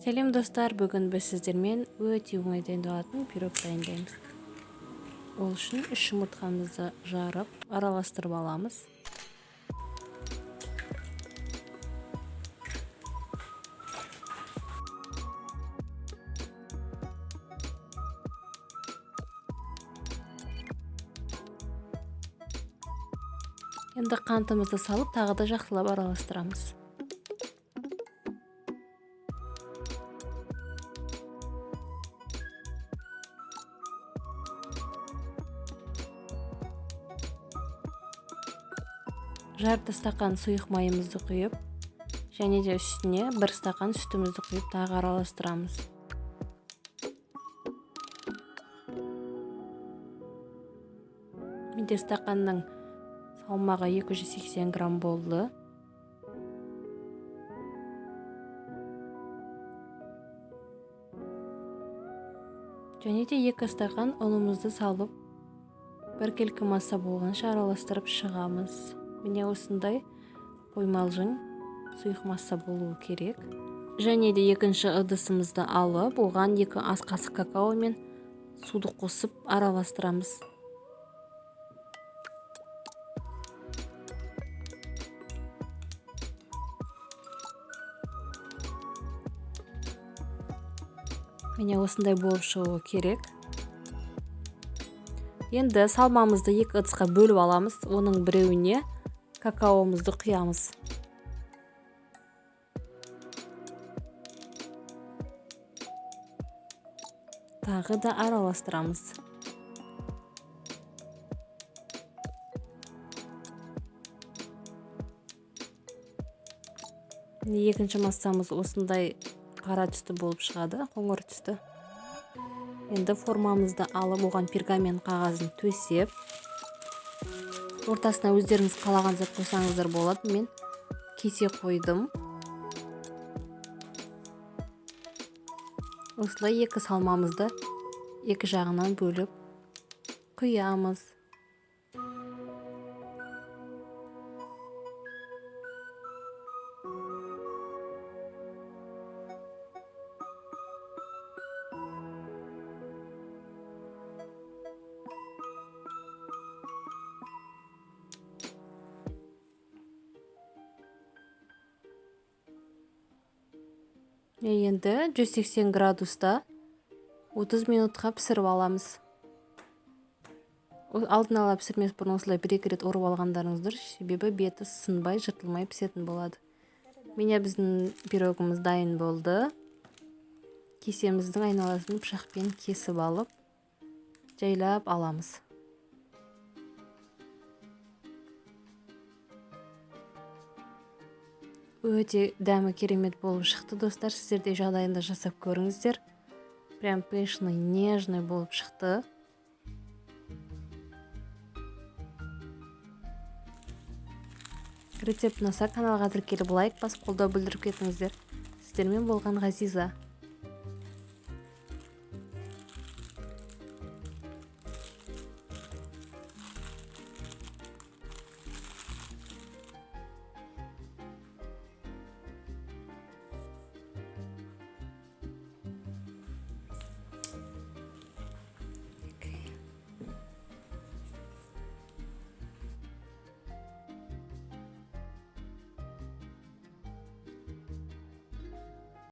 Сәлем достар, бүгін біз сіздермен өте оңай дайындалатын пирог дайындаймыз. Ол үшін 3 жұмыртқамызды жарып, араластырып аламыз. Енді қантымызды салып, тағы да жақсылап араластырамыз. Жарты стақан сұйық майымызды құйып, және де үстіне 1 стақан сүтімізді құйып тағы араластырамыз. Менде стақанның салмағы 280 грамм болды. Және де 2 стақан ұнымызды салып, біркелкі масса болғанша араластырып шығамыз. Міне осындай қоймалжың сұйық масса болуы керек. Және де екінші ыдысымызды алып, оған 2 ас қасық какао мен суды қосып араластырамыз. Міне осындай болып шығуы керек. Енді салмамызды 2 ыдысқа бөліп аламыз. Оның біреуіне какаомызды құямыз. Тағы да араластырамыз. Екінші массамыз осындай қара түсті болып шығады, қоңыр түсті. Енді формамызды алып, оған пергамент қағазын төсеп, ортасына өздеріңіз қалаған зат қойсаңыздар болады. Мен кесе қойдым. Осылай 2 салмамызды 2 жағынан бөліп құямыз. Енді 180 градуста 30 минутқа пісіріп аламыз. Алдын ала пісірмес бұрын осылай 1-2 рет ұрып алғандарыңыз дұрыс, себебі беті сынбай, жыртылмай пісетін болады. Міне біздің пирогымыз дайын болды. Кесеміздің айналасын пышақпен кесіп алып, жайлап аламыз. Өте дәмі керемет болып шықты, достар. Сіздер де жағдайында жасап көріңіздер. Прям пышный, нежный болып шықты. Рецепт ұнаса, каналға тіркеліп лайк басып қолдау білдіріп кетіңіздер. Сіздермен болған Ғазиза.